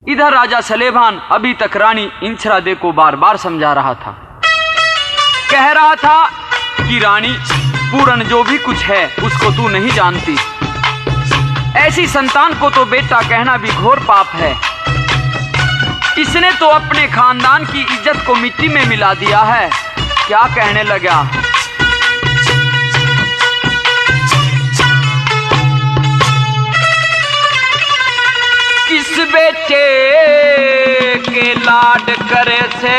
इधर राजा सलेभान अभी तक रानी इंचरादे को बार बार समझा रहा था। कह रहा था कि रानी, पूरन जो भी कुछ है उसको तू नहीं जानती। ऐसी संतान को तो बेटा कहना भी घोर पाप है। इसने तो अपने खानदान की इज्जत को मिट्टी में मिला दिया है। क्या कहने लगा? किस बेटे के लाड करे से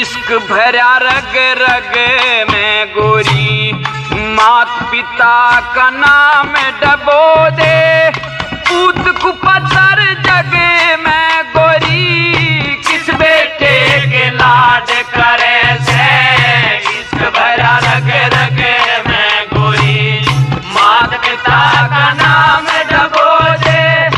इश्क भरा रग रग में गोरी, मात पिता का नाम डबो दे, पूत को पत्थर जगे में गोरी। किस बेटे के लाड करे से इश्क भरा रग रग में गोरी, मात पिता का नाम डबो दे,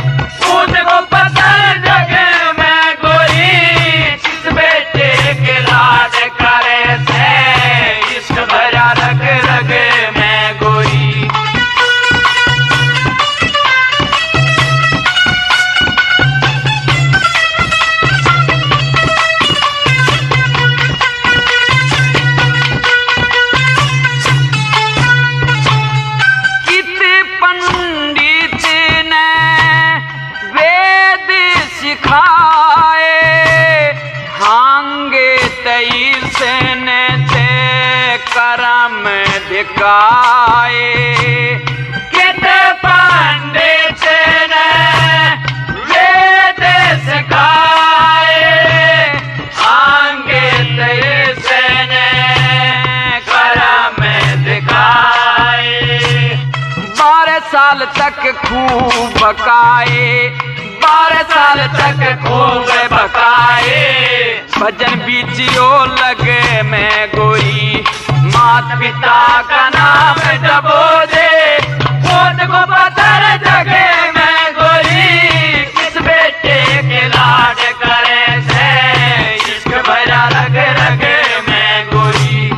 पूत को पत्थर जगे में गोरी। किस बेटे के लाड करे से इश्क भरा रग रग में गोरी। करम दिखाए कित पंडित ने वेद सिखाए, आंगे ने करम दिखाए। 12 साल तक खूब बकाए, 12 साल तक खूब बकाए, भजन बीचियो लगे में गोरी, मात पिता का नाम डबो दे, पूत को पत्थर जगे में गोरी। किस बेटे के लाड करे से इश्क भरा रग रग में गोरी।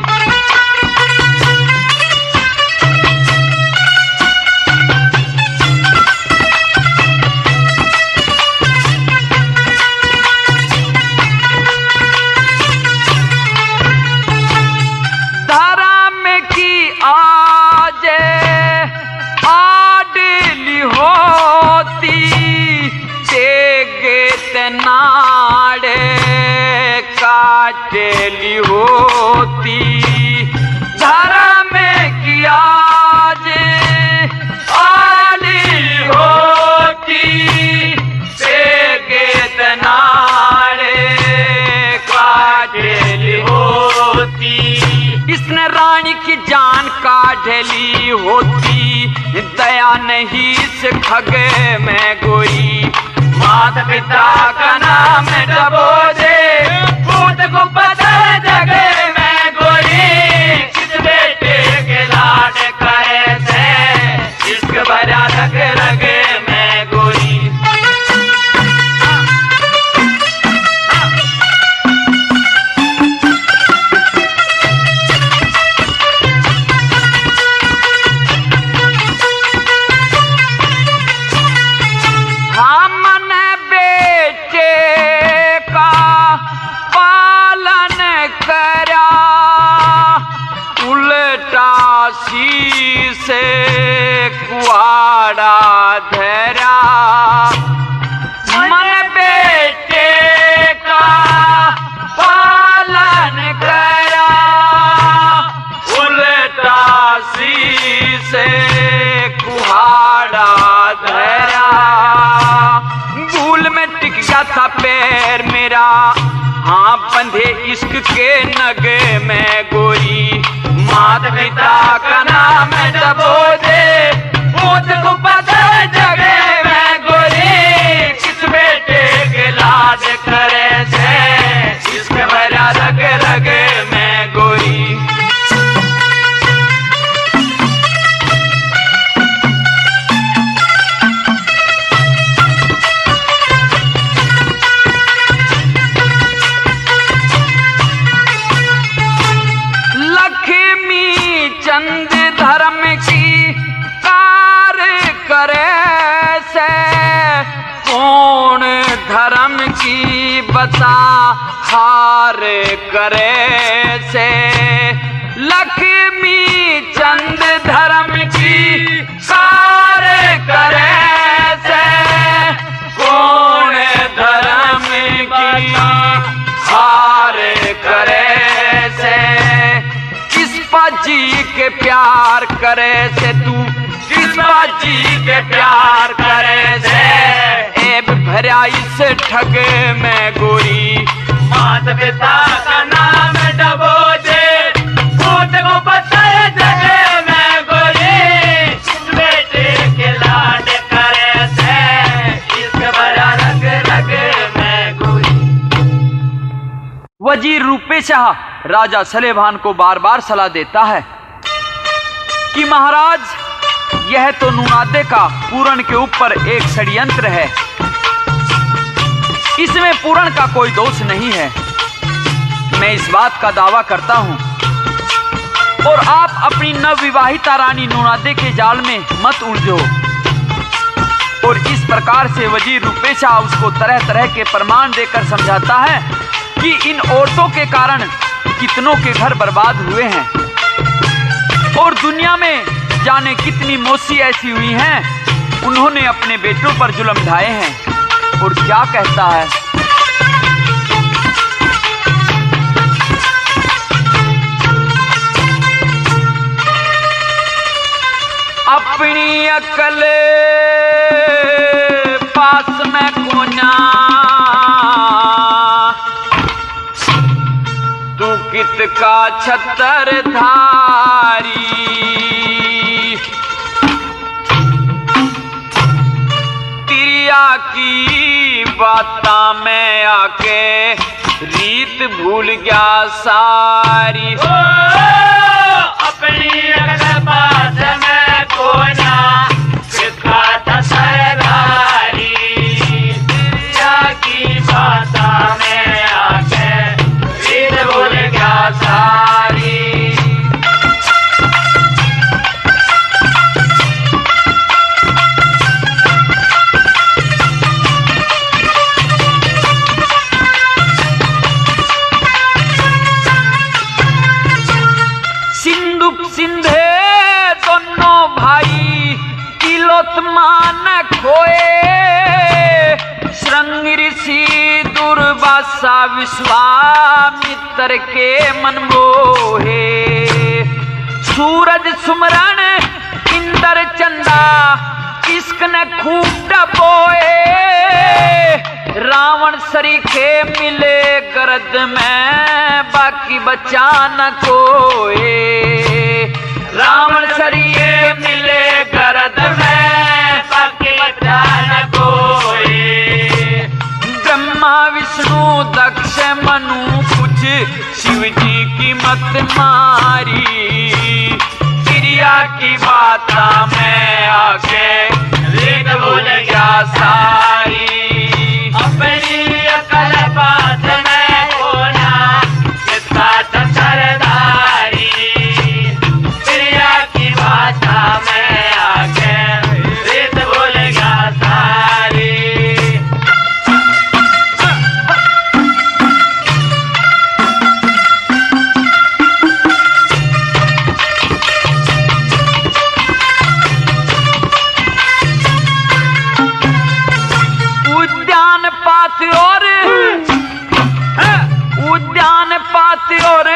नाड़े काटेली होती, धर्म किया जे आली होती, सेगेत नाड़े काटेली होती। इसने रानी की जान काटेली होती, दया नहीं से खगे में गोरी, मात पिता का नाम डबो दे, पूत को पत्थर जगे में गोरी। किस बेटे के लाड करे से इश्क भरा रग रग में गोरी। से कुआड़ा धरा, मन बेटे का पालन करा, उल्टा सी से कुआड़ा धरा। धूल में टिक गया था पैर मेरा, हाँ बंधे इश्क के नगे में गोरी, मात पिता का नाम डबो दे, पूत को पत्थर जगे में गोरी। किस बेटे के लाड करे से इश्क भरा रग रग में गोरी। चंद धर्म की की बता हार करे से, लक्ष्मी चंद धर्म की सार करे से, कौन धर्म की हार करे से, किस पाजी के प्यार करे से तू, किस पाजी के प्यार करे से, एब भरा इस ठग में गोरी, मात पिता का नाम डबो दे, भूत को पता है जगह में गोरी, बेटे के लाड करे से, इसके बड़ा रग रग में गोरी। वजीर रूपे शाह राजा सलेभान को बार बार सलाह देता है कि महाराज यह तो नुनादे का पूरण के ऊपर एक षड्यंत्र है, इसमें पूरण का कोई दोष नहीं है। मैं इस बात का दावा करता हूं और आप अपनी नवविवाहिता रानी नुनादे के जाल में मत उलझो। और इस प्रकार से वजीर रूपेशा उसको तरह तरह के प्रमाण देकर समझाता है कि इन औरतों के कारण कितनों के घर बर्बाद हुए हैं और दुनिया में जाने कितनी मौसी ऐसी हुई हैं उन्होंने अपने बेटों पर जुल्म ढाए हैं। और क्या कहता है, अपनी अकल पास में कोना, तू कित का छतर धारी, तिरिया की बाता में आके रीत भूल गया सारी। अपनी अकल पास में कोना, किसका सरदारी, तिरिया की बाता में आके रीत भूल गया सारी। सिंधे दोनों भाई तिलोत्तमान खोए, श्रृंग ऋषि दुर्वासा विश्वामित्र के मन मोहे, सूरज सुमरण इंद्र चंदा इश्क ने खूब डबोए, रावण सरीखे मिले गरद में बाकी बचा न कोई, रावण सरीखे मिले गरद में बाकी बचा न कोई, ब्रह्मा विष्णु दक्ष मनु कुछ शिव जी की मत मारी, क्रिया की बाता में आके रीत भूल गया सारी। अपनी अकल पास में कोना, किसका सरदारी, प्रिया की भाषा में आके रीत भूल गया सारी। उद्यान पाती और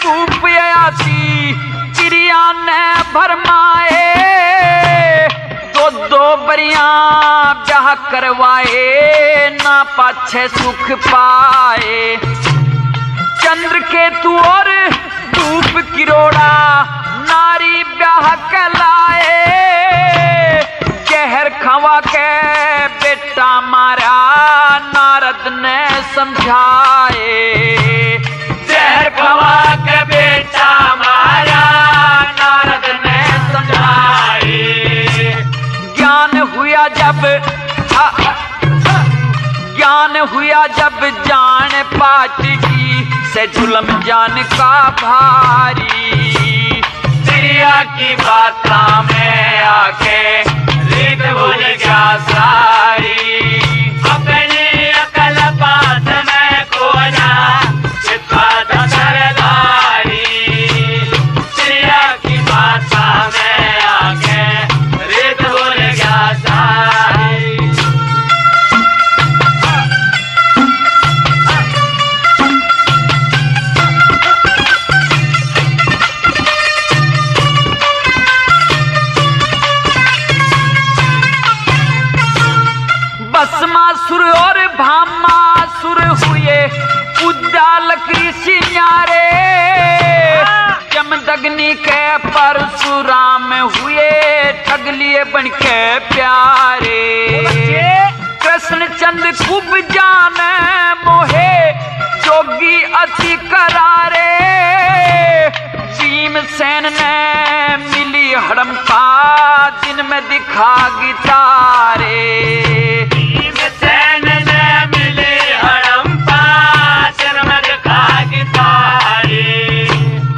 भूप आती, चिड़िया ने भरमाए, दो दो बरिया ब्याह करवाए, ना पाछे सुख पाए, चंद्र केतु और धूप किरोड़ा नारी ब्याह कहलाए, जहर खवा के बेटा मारा नारद ने समझाए, जहर खवा के बेटा मारा नारद ने समझाए, ज्ञान हुआ जब जान पाटगी से जुल्म जान का भारी, चिड़िया की बाता में आके रीत भूल गया सारी। अपनी अकल कृष्ण के परशुराम हुए ठग लिए बन के प्यारे। कृष्ण चंद खूब जाने मोहे जोगी अति करारे। भीमसेन ने मिली हड़म का दिन में दिखा गितारे। भीमसेन ने मिली हड़म का दिन में दिखा गितारे।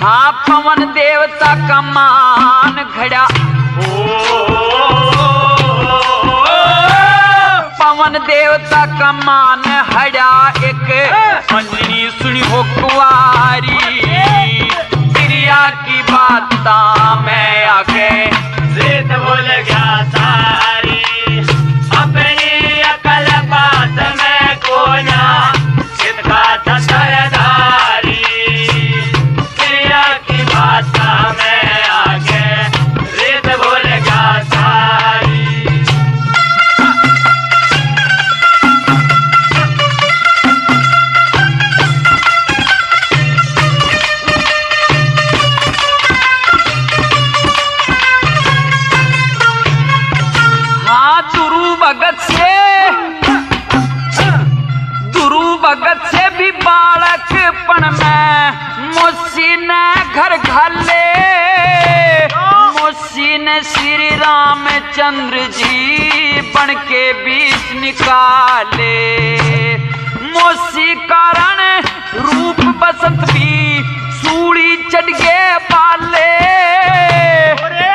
हाँ पवन देवता का मान घड़ा, पवन देवता का मान हड़ा एक मंजनी सुनी हो कुआरी। क्रिया की बाता मैं आके रीत भूल गया सारी। अपनी अकल बात में कोना जिसका था सरदारी। क्रिया की बाता में आके रीत भूल गया सारी। भगत से भी बालकपन में मुझसी ने घर घाले। मुझसी ने श्री रामचंद्र जी बन के बीच निकाले। मुझसी कारण रूप बसंत भी सूड़ी चढ़ गए बाले।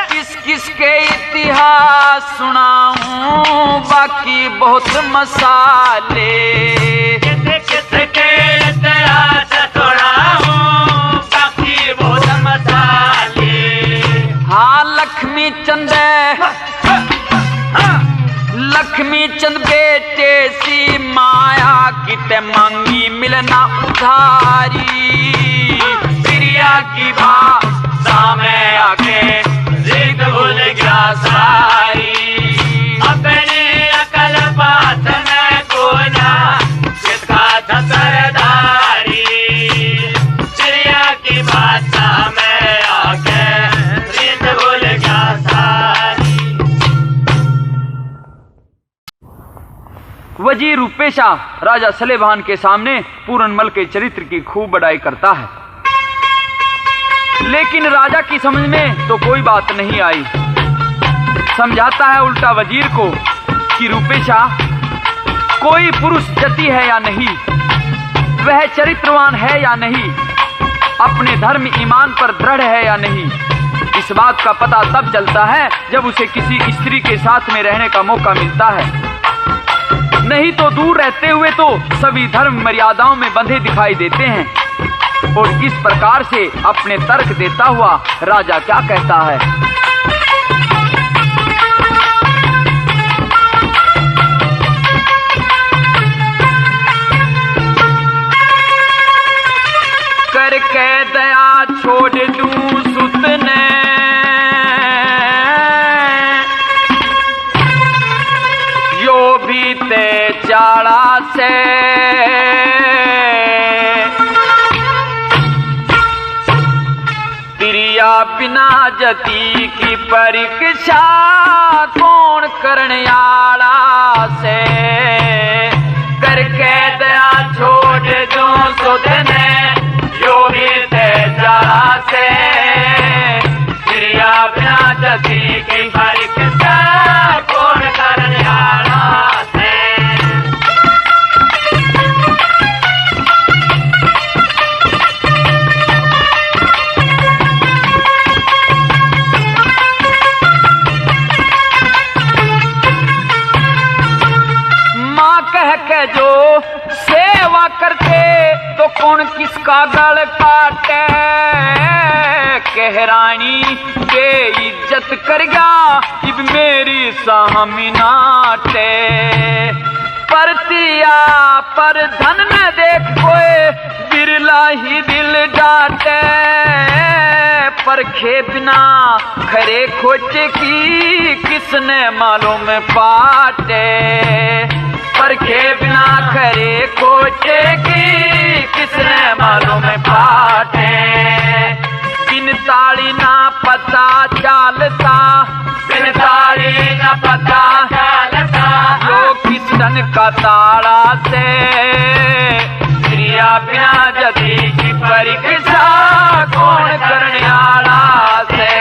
किस किस के इतिहास सुनाऊं बाकी बहुत मसाले। किसके इतिहास सुनाऊं बाकी बहुत मसाले। हाँ लक्ष्मी चंद बेटे सी माया किते मांगी मिलना उधारी। क्रिया की भाषा में आके रीत भूल गया सारी। अपनी अकल बात में कोना जिसका था सरदारी। क्रिया की भाषा में आके रीत भूल गया सारी। वजीर रूपेशा राजा सलेभान के सामने पूरनमल के चरित्र की खूब बड़ाई करता है, लेकिन राजा की समझ में तो कोई बात नहीं आई। समझाता है उल्टा वजीर को कि रूपेशा कोई पुरुष जति है या नहीं, वह चरित्रवान है या नहीं, अपने धर्म ईमान पर दृढ़ है या नहीं, इस बात का पता तब चलता है जब उसे किसी स्त्री के साथ में रहने का मौका मिलता है। नहीं तो दूर रहते हुए तो सभी धर्म मर्यादाओं में बंधे दिखाई देते हैं। और इस प्रकार से अपने तर्क देता हुआ राजा क्या कहता है। करके दया छोड़ दूं सुत ने, यो भी ते चाड़ा से। तिरिया बिना जति की परीक्षा कौन करने आड़ा से। करके दया छोड़ दूं सुत ने, यो भी ते चाड़ा से। तिरिया बिना जति की परीक्षा कौन करने आड़ा से। कह के जो सेवा करते तो कौन किसका गल काटे। कह रानी के इज्जत कर गया इब मेरी सामी नाटे। परतिया पर धन न देख कोई बिरला ही दिल डाटे। परखे बिना खरे खोचे की किसने मालूम पाटे। परखे बिना खरे खोचे की किसने मालूम पाटे। बिन ताड़ी ना पता चालता, बिन ताड़ी न पता चलता, जो किसन का ताड़ा से क्रिया बिना जति की परीक्षा कौन करने आला से।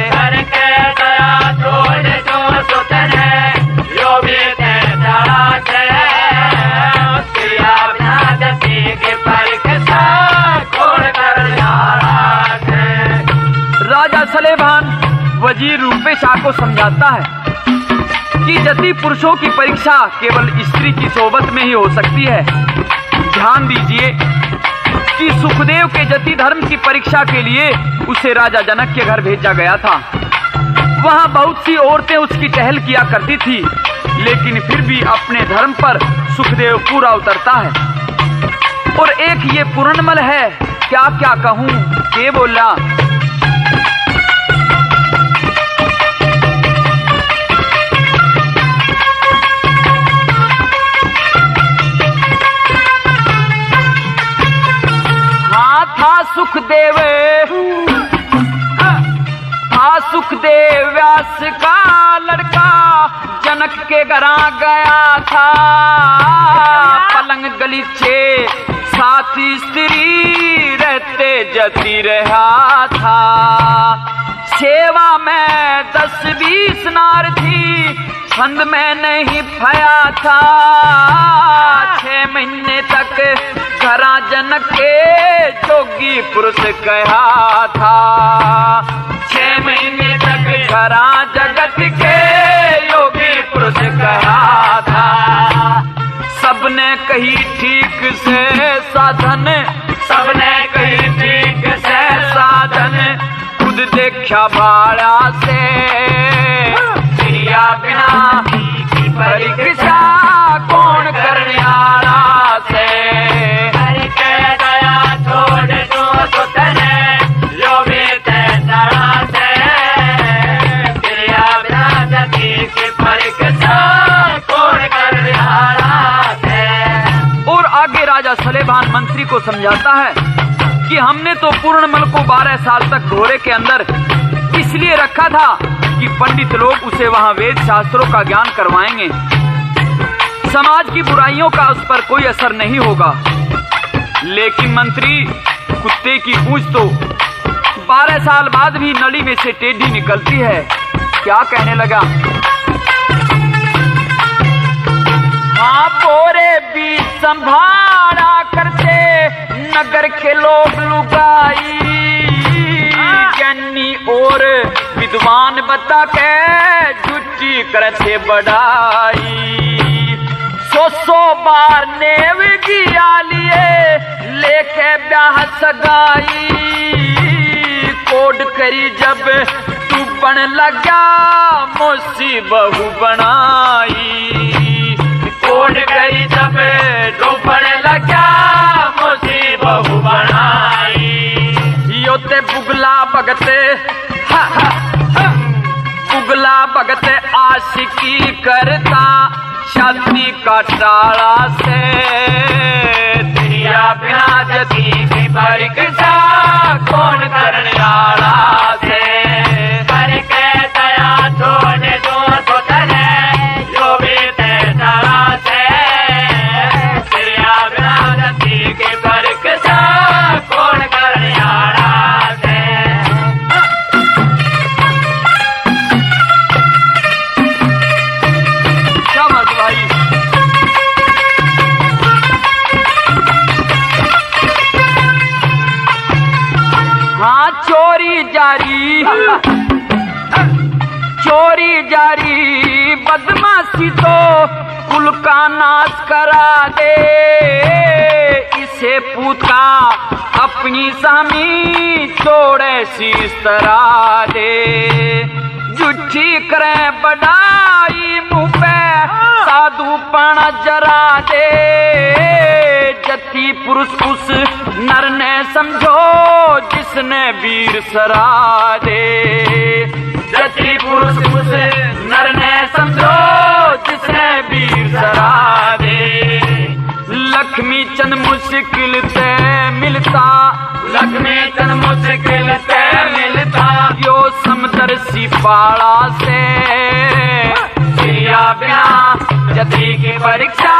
करके दया छोड़ जो सुतने, यो भी ते ताड़ा से, क्रिया बिना जति की परीक्षा कौन करने आला से। राजा सलेभान वजीर रूपे शाह को समझाता है कि जति पुरुषों की परीक्षा केवल स्त्री की सोबत में ही हो सकती है। ध्यान दीजिए कि सुखदेव के जति धर्म की परीक्षा के लिए उसे राजा जनक के घर भेजा गया था। वहां बहुत सी औरतें उसकी टहल किया करती थी, लेकिन फिर भी अपने धर्म पर सुखदेव पूरा उतरता है। और एक ये पूर्णमल है, क्या क्या कहूं, के बोला। सुखदेव सुखदेव व्यास का लड़का जनक के घरा गया था। पलंग गलीचे साथी स्त्री रहते जती रहा था। सेवा में 10-20 नार थी, छंद में नहीं भया था। 6 महीने तक घरा जनक के जोगी पुरुष कहा था। 6 महीने तक घरा जगत के योगी पुरुष कहा था। सबने कही ठीक से साधन, सबने कही ठीक से साधन, खुद देखा भाड़ा से क्रिया बिना की परीक्षा कौन करने आला से। और आगे राजा सलेभान मंत्री को समझाता है कि हमने तो पूर्णमल को 12 साल तक घोड़े के अंदर इसलिए रखा था कि पंडित लोग उसे वहां वेद शास्त्रों का ज्ञान करवाएंगे। समाज की बुराइयों का उस पर कोई असर नहीं होगा। लेकिन मंत्री, कुत्ते की पूंछ तो 12 साल बाद भी नली में से टेढ़ी निकलती है। क्या कहने लगा। हाँ, पोरे भी संभाला करते नगर के लोग लुगाई, ज्ञानी और विद्वान बता के झूठी करते बढ़ाई। 100 बार नेव गिरा लिए लेके ब्याह सगाई, कोड करी जब तू बन लगा मोसी बहू बनाई। कोड करी जब तू बन लगा मोसी बहू बनाई। योते बुगला भगते बुगला भगते आशिकी करता, शादी का टाला से दिया बिना जती की परीक्षा कौन करने आला से। करके दया छोड़ जो सुतने, जो भी तेरा से दिया बिना जती की परीक्षा कौन करने आला से। क्या बात भाई। हाँ, चोरी जारी बदमाशी तो कुल का नाश करा दे। इसे पूत का अपनी सामी छोड़े शीश तरा दे। झूठी करे बढ़ाई मुँह पे साधु पना जरा दे। जति पुरुष उस नर ने समझो जिसने वीर सरा दे। जति पुरुष उस नर ने समझो जिसने वीर सरा दे। लक्ष्मी चंद मुश्किल से मिलता, लक्ष्मी चंद मुश्किल से पाला से। सिया बिना जति की परीक्षा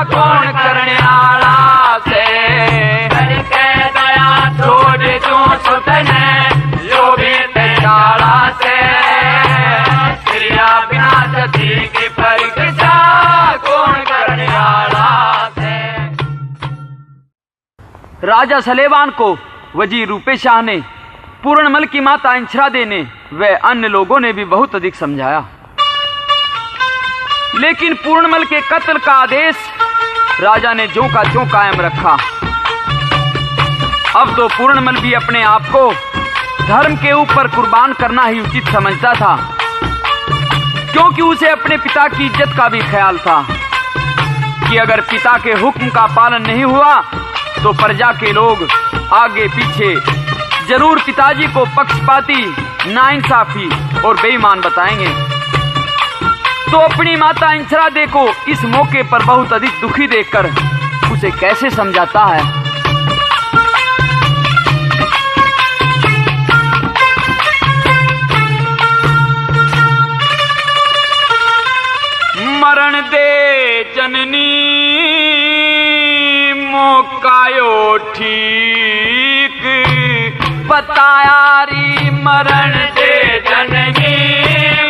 कौन करने आला से। करके दया छोड़ दूं सुतने लोभी तेरा से। सिया बिना जति की परीक्षा कौन करने आला से। राजा सलेवान को वजीर रूपे शाह ने पूर्णमल की माता इंचरादे ने व अन्य लोगों ने भी बहुत अधिक समझाया, लेकिन पूर्णमल के कत्ल का आदेश राजा ने ज्यों का त्यों कायम रखा। अब तो पूर्णमल भी अपने आप को धर्म के ऊपर कुर्बान करना ही उचित समझता था, क्योंकि उसे अपने पिता की इज्जत का भी ख्याल था कि अगर पिता के हुक्म का पालन नहीं हुआ तो प्रजा के लोग आगे पीछे जरूर पिताजी को पक्षपाती, नाइंसाफी और बेईमान बताएंगे। तो अपनी माता इंचरादे को इस मौके पर बहुत अधिक दुखी देखकर उसे कैसे समझाता है। मरण दे जननी मौकायो ठीक बताया री। मरण दे जननी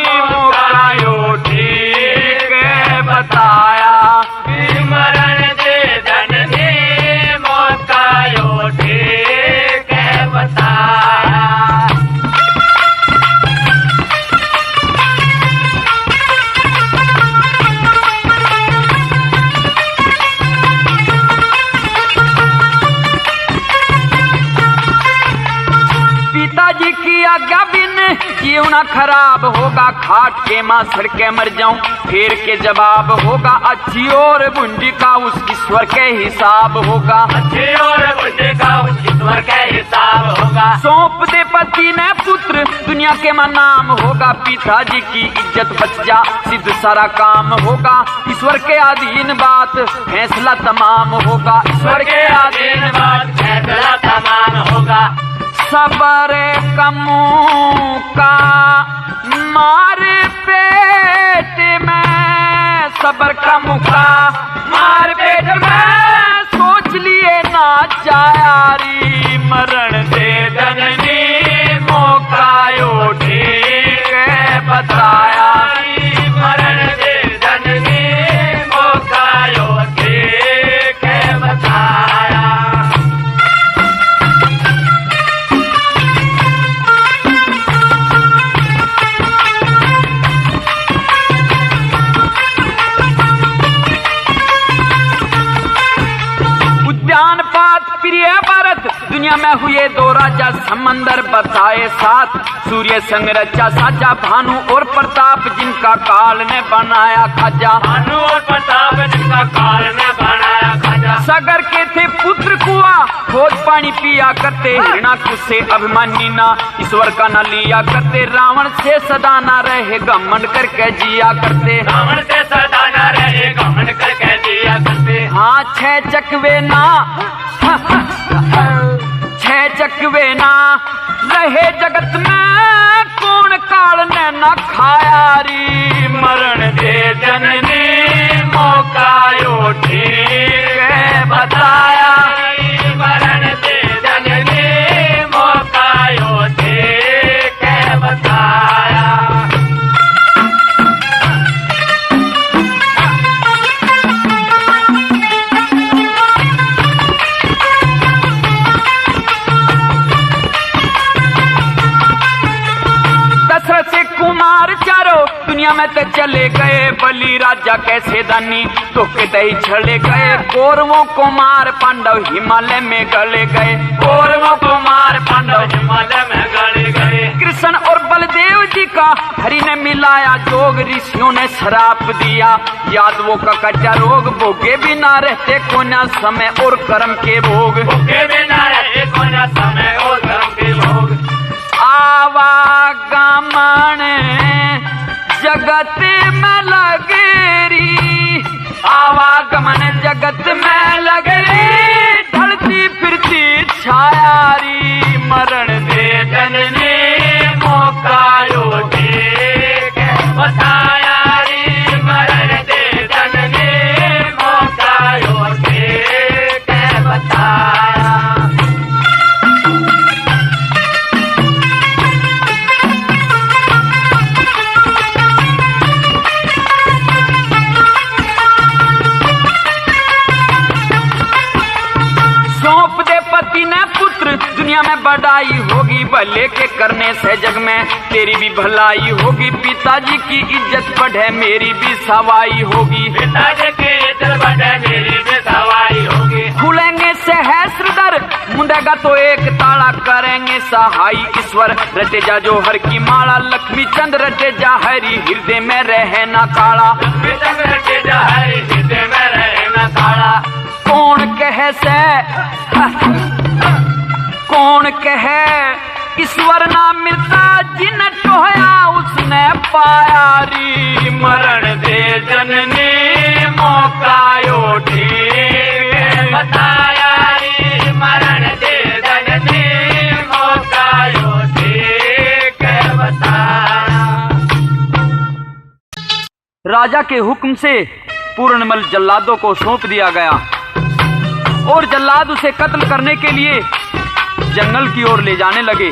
मौकायो ठीक बताया। मरण दे जननी मौकायो ठीक बताया। पिताजी की आज्ञा बिन जीवना खराब होगा। खाट के मां सड़के मर जाऊं फिर के जवाब होगा। अच्छी और बुंडी का उस ईश्वर के हिसाब होगा। अच्छी और बुद्धि का उस ईश्वर के हिसाब होगा। सौंप दे पति ने पुत्र दुनिया के मां नाम होगा। पिताजी की इज्जत बच जा सिद्ध सारा काम होगा। ईश्वर के अधीन बात फैसला तमाम होगा। ईश्वर के अधीन बात फैसला तमाम होगा। सबर कमू का मार पेट में। सबर कमू का मार पेट में। सोच लिए ना चायारी। मरण दे जननी मौकायो ठीक बताया। मरण दे जननी मौकायो ठीक बताया। उद्यान पात प्रिय भारत दुनिया में हुए दो राजा। समंदर बताए साथ सूर्य संग रचा साजा। भानु और प्रताप जिनका काल ने बनाया खाजा। भानु और प्रताप जिनका काल ने बनाया खाजा। सागर के थे पुत्र कुआ खोज पानी पिया करते। हिरणाकुश से अभिमानी ना ईश्वर का न लिया करते। रावण से सदा न रहे घमंड करके जिया करते। रावण से सदा न रहे घमंड करके जिया करते। हाँ छह चकवे ना छह चकवे ना रहे जगत में। कौन काल ने न खाया री। मरण दे जननी मौकायो ठीक बताया। मरण दे जननी मौकायो ठीक बताया। दशरथ से कुमार चारों दुनिया में तो चले गए। बलि राजा कैसे दानी तो कतई छले गए। कौरवों को मार पांडव हिमालय में गले गए। कौरवों को मार पांडव हिमालय में गले गए। कृष्ण और बलदेव जी का हरि ने मिलाया जोग। ऋषियों ने श्राप दिया यादवों का कच्चा रोग। भोगे बिना रहते कोना समय और कर्म के भोग। भोगे बिना रहते कोना समय और कर्म के भोग। आवागमन जगत में लगरी। आवागमन जगत में लगरी। ढलती फिरती छायारी। मरण दे जननी मौकायो ठीक भले के करने से जग में तेरी भी भलाई होगी, पिताजी की इज्जत बढ़े मेरी भी सवाई होगी, पिताजी की इज्जत बढ़े मेरी भी सवाई होगी। खुलेंगे सहस्र दर मुंडेगा तो एक ताला, करेंगे सहाय ईश्वर रटे जा जो हर की माला, लक्ष्मी चंद रटे जा हरी हृदय में रहे ना काला, लक्ष्मी चंद रटे जा हरी हृदय में रहे ना काला। कौन कहे से कौन कहे ईश्वर ना मिलता, जिन टोया उसने पाया री, मरण दे जननी मौका उठी बताया री, मरण दे जननी मौका उठी के बताया। राजा के हुक्म से पूर्णमल जल्लादों को सौंप दिया गया और जल्लाद उसे कत्ल करने के लिए जंगल की ओर ले जाने लगे।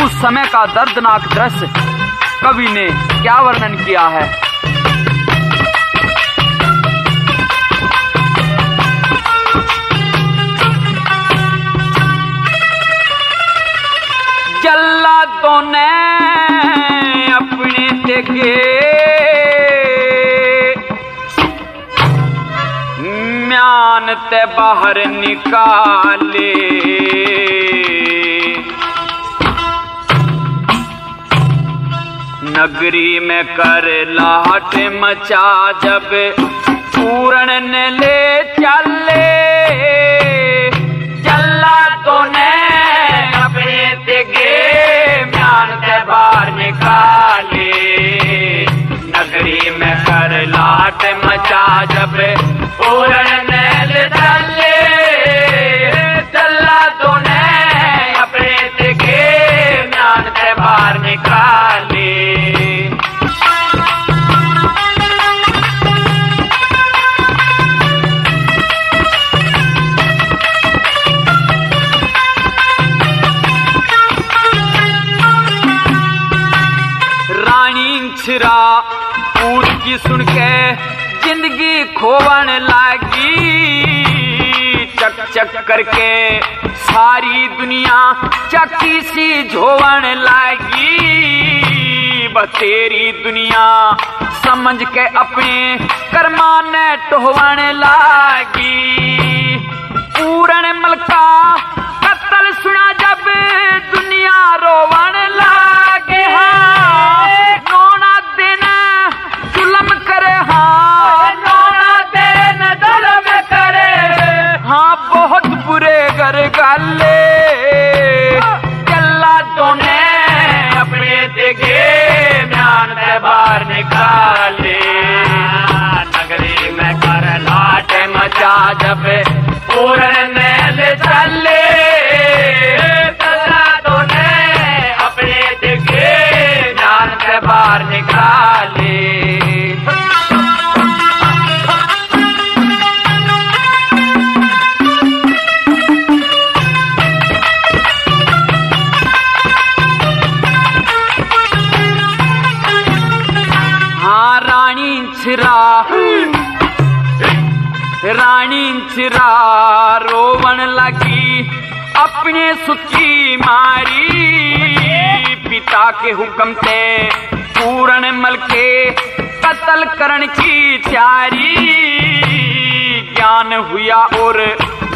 उस समय का दर्दनाक दृश्य कवि ने क्या वर्णन किया है। जल्लादों ने अपने देखे म्यान ते बाहर निकाले, नगरी में कर लाहट मचा जब पूर्ण ने ले चले, जल्लादों ने अपने तेगे म्यान ते बाहर निकाले, नगरी में कर लाट मचा जब पूर्ण ने ले चले, जल्लादों ने अपने तेगे म्यान ते बाहर निकाले। छिरा पूत की सुन के जिंदगी खोवन लागी, चक चक करके सारी दुनिया चक्की सी झोवन लागी, बतेरी दुनिया समझ के अपने कर्मा ने टोहवन लागी। पूर्ण मलका कत्ल सुना जब दुनिया रोवन लागे, नौना दिन जुल्म करे, नौना दिन जुल्म करे, बहुत बुरे घर गाले। जल्लादों ने अपने तेगे म्यान ते बाहर निकाले, नगरी में कर लाट मचा जब पूर्ण ने ले चले, जल्लादों ने अपने तेगे म्यान ते बाहर निकाले। रानी छिरा रोवन लगी अपने सुखी मारी, पिता के हुक्म से पूर्ण मल के कत्ल करण की तैयारी, ज्ञान हुआ और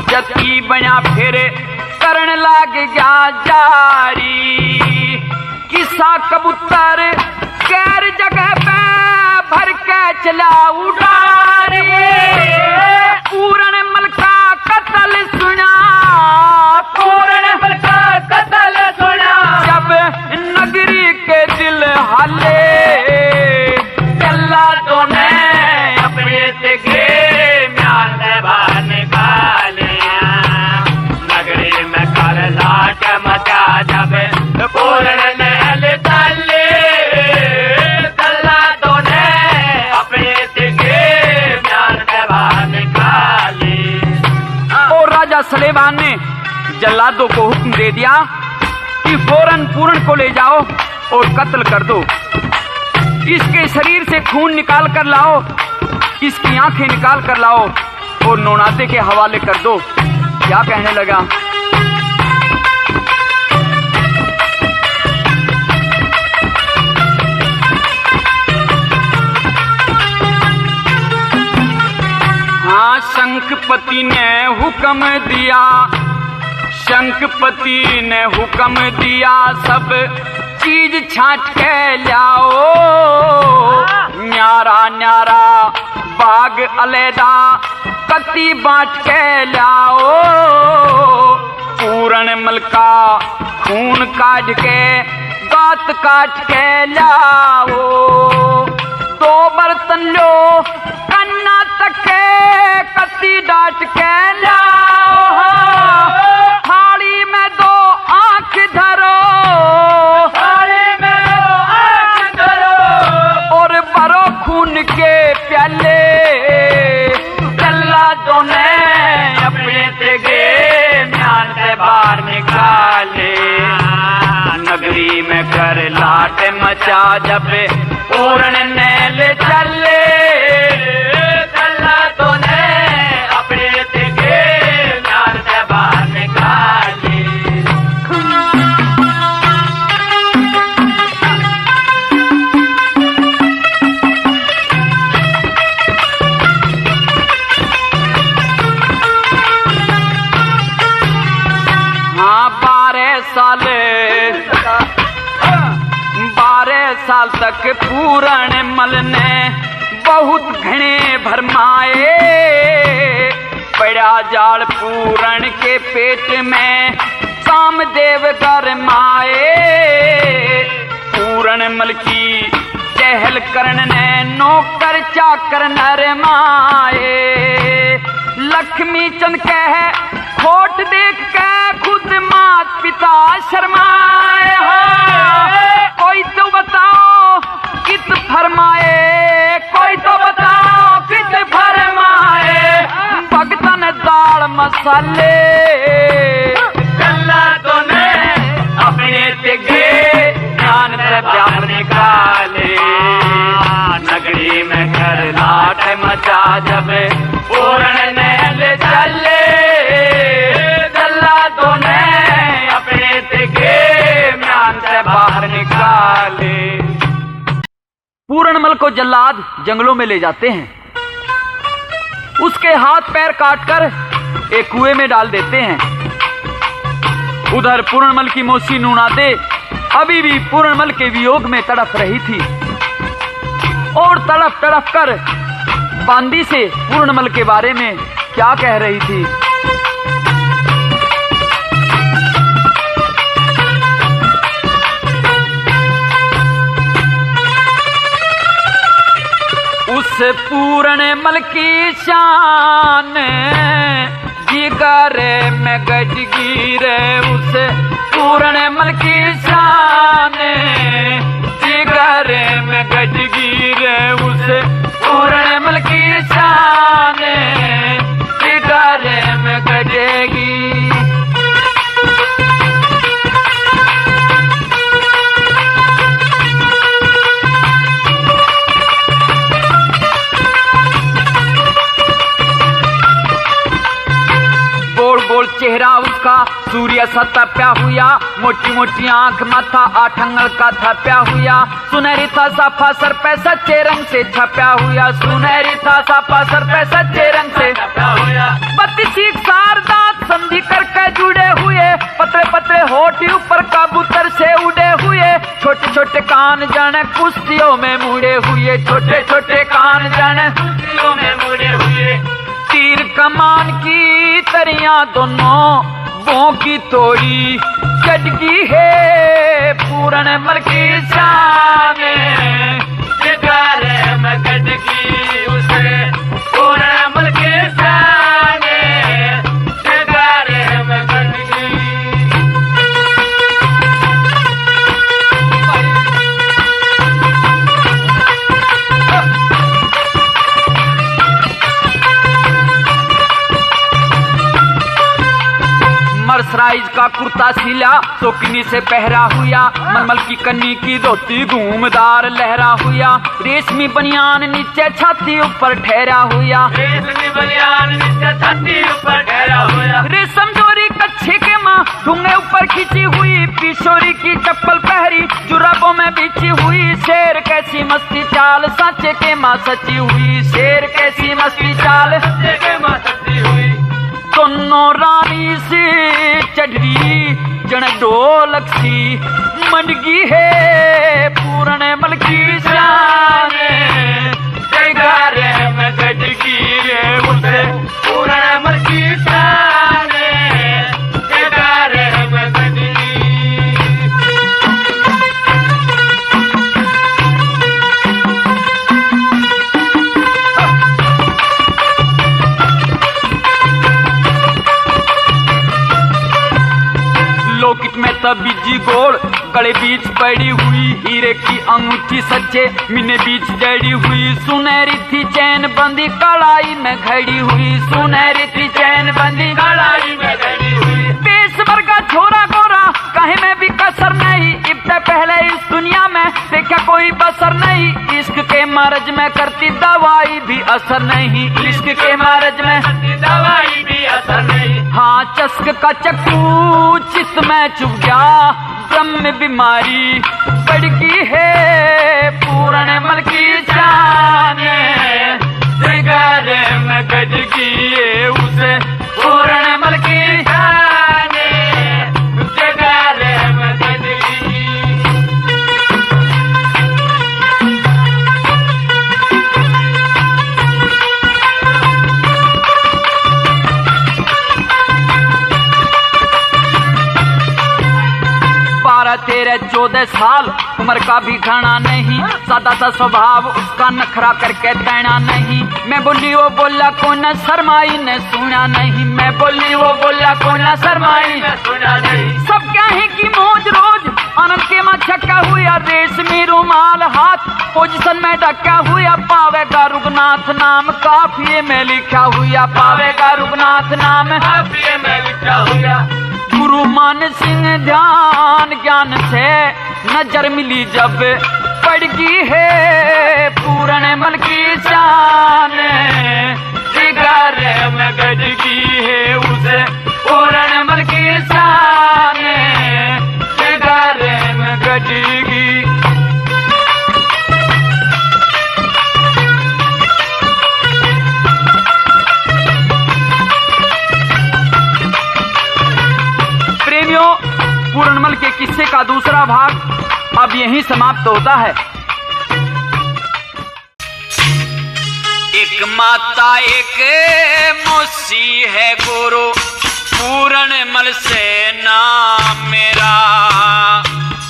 जती बना फिर करण लाग गया जारी। किसा कबूतर गैर जगह पे भर के चला उड़ारी, पूर्ण मल का कत्ल सुना, पूर्ण मल का कत्ल सुना, जब नगरी के दिल हाले। जल्लादों ने अपने तेगे म्यान ते बाहर निकाले, नगरी में कर लाट मचा जब पूर्ण ने ले चले, जल्लादों ने अपने तेगे म्यान ते बाहर निकाले। और राजा सलेमान ने जल्लादों को हुक्म दे दिया कि फौरन पूर्ण को ले जाओ और कत्ल कर दो, इसके शरीर से खून निकाल कर लाओ, इसकी आंखें निकाल कर लाओ और नौनाते के हवाले कर दो। क्या कहने लगा, शंखपति ने हुक्म दिया, शंखपति ने हुक्म दिया, सब चीज छांट के लाओ। न्यारा न्यारा बाग अलैदा कत्ती बांट के लाओ। पूरणमल का खून काट के गात काट के लाओ। 2 बर्तन लो कन्ना तक के कत्ती डाट के लाओ। थाली में 2 आंख धरो, थाली में 2 आंख धरो, और भरो खून के प्याले। जल्लादों ने अपने तेगे म्यान से बाहर निकाले। नगरी में कर लाट मचा जब पूर्ण ने ले चले। जल्लादों ने अपने तेगे म्यान से बाहर निकाले। हाँ 12 साल तक पूरणमल ने बहुत घने भरमाए। पड़ा जाल पूरण के पेट में कामदेव गरमाए। पूरणमल की चहल करण ने नौकर चाकर नरमाए। लक्ष्मी चंद कह खोट देख के खुद मात पिता शर्माए। कोई तो बताओ कित फरमाए, कोई तो बताओ कित फरमाए। भगतन दाल मसाले। जल्लादों ने अपने तेगे ज्ञान से बाहर निकाले। नगरी में कर लाट मचा जब पूर्ण ने ले चले। जल्लादों ने अपने तेगे म्यान से बाहर निकाले। पूरणमल को जल्लाद जंगलों में ले जाते हैं। उसके हाथ पैर काटकर एक कुएं में डाल देते हैं। उधर पूरणमल की मौसी नूनादे अभी भी पूरणमल के वियोग में तड़प रही थी और तड़प तड़प कर बांदी से पूरणमल के बारे में क्या कह रही थी। उस पूरणमल की शान जिगर में गजगीर। उस पूरणमल की शान जिगर में गजगीर। उस पूरणमल की शान जिगर में गजगी। गोल चेहरा उसका सूर्य सा तप्या हुआ। मोटी मोटी आंख माथा 8 अंगल का थप्या हुआ। सुनहरी था साफा सर पे सच्चे रंग से छप्या हुआ। सुनहरी था साफा सर पे सच्चे रंग से छप्या हुआ। 32 सार दांत संधि करके जुड़े हुए। पतले पतले होठ ऊपर कबूतर से उड़े हुए। छोटे छोटे कान जन कुश्तियों में मुड़े हुए। छोटे छोटे कान जन कुश्तियों में मुड़े हुए। तीर कमान की तरियां दोनों बों की तोड़ी चटकी है पूरणमल की शान। जिगर में गजगी उसे पूरणमल की शान। जिगर में गजगी। मर्सराइज का कुर्ता सिला शौकीनी से पहरा हुआ। मलमल की कन्नी की धोती घूमदार लहरा हुआ। रेशमी बनियान नीचे छाती ऊपर ठहरा हुआ। रेशमी बनियान नीचे छाती ऊपर ठहरा हुआ। रेशम जोरी कच्छे के माँ ठुंगे ऊपर खींची हुई। पिशोरी की चप्पल पहरी जुराबों में बिछी हुई। शेर कैसी मस्ती चाल सांचे के माँ सची हुई। शेर कैसी मस्ती चाल सच्चे के माँ सच्ची हुई। सुनो रानी से चढ़ी जन ढोलक सी मंडगी है पूर्ण मल की शान जगारे में गजगी रे उसे पूर्ण मल की शान जगारे में गजगी लोकित में तब बीजी गोड़ गले बीच पड़ी हुई हीरे की अंगूठी सच्चे मिने बीच जड़ी हुई सुनहरी थी चैन बंदी कड़ाई में घड़ी हुई सुनहरी थी चैन बंदी कड़ाई में घड़ी हुई देश भर का छोरा गोरा कहीं में भी कसर नहीं इब्ते पहले इस दुनिया में देखा कोई बसर नहीं इश्क के मर्ज में करती दवाई भी असर नहीं इश्क के मर्ज में दवाई भी असर नहीं हाँ चस्क का चक्कू चित में चुभ गया ब्रह्म बीमारी बढ़ गई है पूर्ण मल की जान जगारे में गजगी है उसे पूर्ण मल की जान जगारे में गजगी तेरे 14 साल उम्र का भी घना नहीं सादा सा स्वभाव उसका नखरा करके तैना नहीं मैं बोली वो बोला को न शर्माई ने सुना नहीं मैं बोली वो बोला को न शर्माई ने सुना नहीं सब कहे की मौज रोज आनंद के मां छक्का हुआ रेशमी रुमाल हाथ पोजीशन में ढका हुआ पावेगा रुगनाथ नाम काफिये में लिखा हुआ पावेगा रुगनाथ नाम काफिये में लिखा हुआ गुरु मान सिंह ध्यान ज्ञान से नजर मिली जब पड़ गई है पूर्ण मल की शान जगारे में गजगी है उसे पूर्ण मल की शान जगारे में गजगी पूर्णमल के किस्से का दूसरा भाग अब यहीं समाप्त होता है। एक माता एक मौसी है गुरु पूर्णमल से नाम मेरा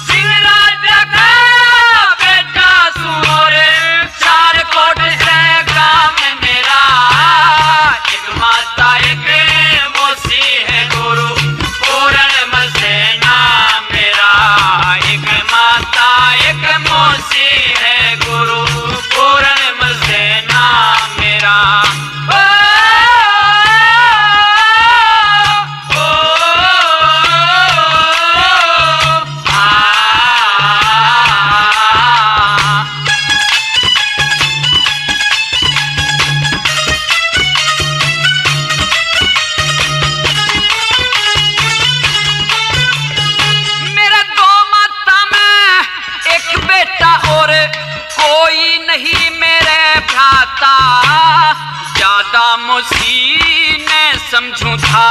सिंह राजा का बेटा सुर चार कोट से काम मेरा एक माता एक मौसी है गुरु पूर्णमल से नाम मेरा एक माता एक मौसी है गुरु पूर्णमल से नाम मेरा ज्यादा मौसी ने समझू था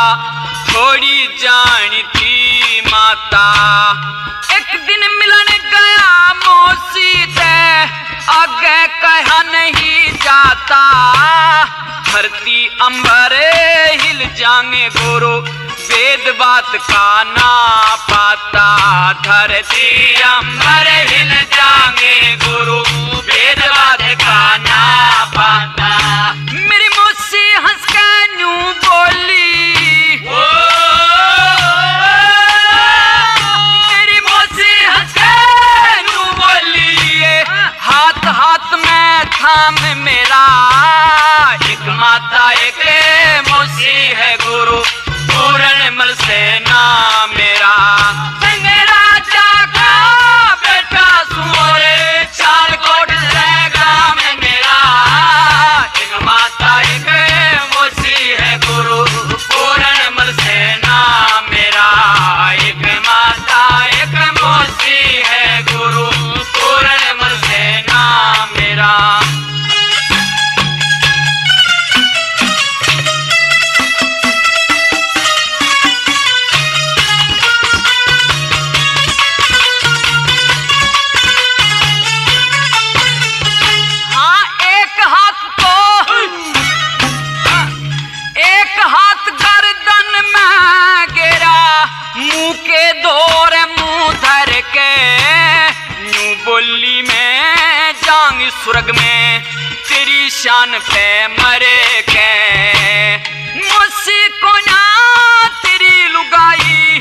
थोड़ी जानी थी माता एक दिन मिलन गया मौसी से आगे कहा नहीं जाता धरती अंबर हिल जाएंगे गुरु वेद बात का ना पाता धरती अंबर हिल जाएंगे गुरु वेद बात का ना पाता मेरी मौसी हंस के न्यू बोली मेरी मौसी हंस के न्यू बोली हाथ हाथ में थाम मेरा एक माता एक मौसी है गुरु पूर्णमल से नाम मेरा सिंह राजा का बेटा सुर चार कोट से गाम मेरा निशान पे मरे के। मुझसे को ना तेरी लुगाई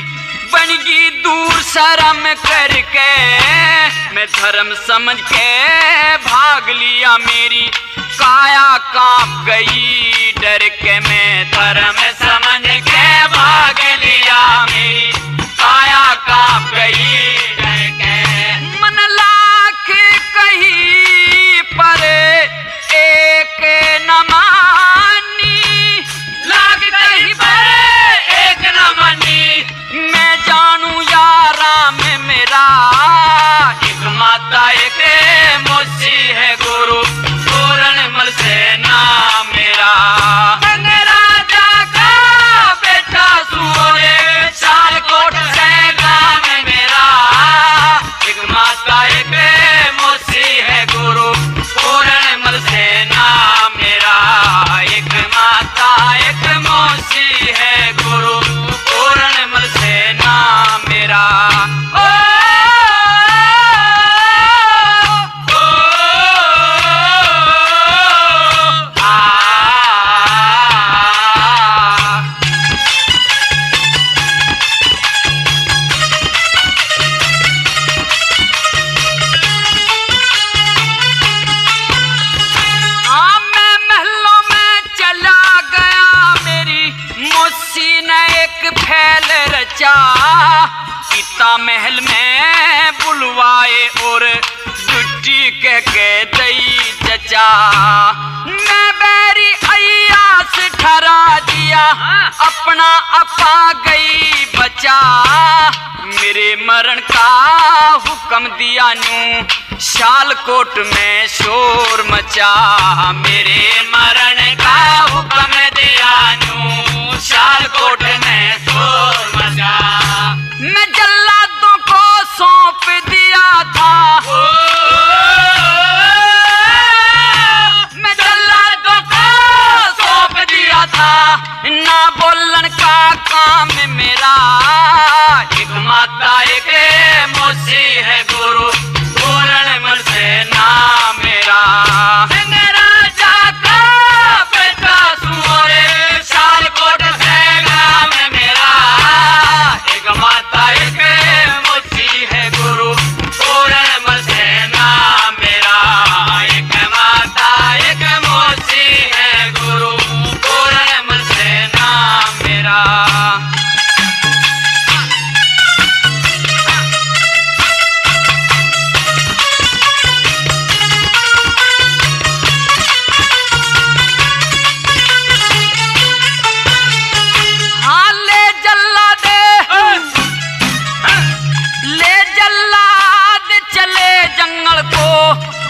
बनगी दूर शर्म करके। मैं धर्म समझ के भाग लिया मेरी काया कांप गई डर के। मैं धर्म समझ के भाग लिया मेरी काया कांप गई डर के। मन लाख कही पर एक न मानी, लाख कही पर एक न मानी। मैं जानू यारा में मेरा एक माता एक मोसी है गुरु पूर्ण मल से नाम मेरा। राजा का बेटा सुरे शालकोट से गाँव में मेरा एक माता एक मोसी है गुरु पूर्ण मल से नाम मेरा। एक माता एक मोसी है गुरु पूर्ण मल से नाम मेरा। पिता महल में बुलवाए और जुट्टी कह के दई जचा। मैं बैरी अय्यास ठहरा दिया अपना अपा गई बचा। मेरे मरण का हुक्म दिया न्यू शालकोट में शोर मचा। मेरे मरण का हुक्म दिया न्यू शालकोट में शोर मचा। मैं जल्लादों को सौंप दिया था, मैं जल्लादों को सौंप दिया था। ना बोलन का काम मेरा एक माता एक मोसी है गुरु पूर्ण मल से नाम मेरा। राजा का बेटा सुरे शालकोट से गाँव में मेरा एक माता एक मोसी है गुरु पूर्ण मल से नाम मेरा। एक माता एक मोसी है गुरु पूर्ण मल से नाम मेरा।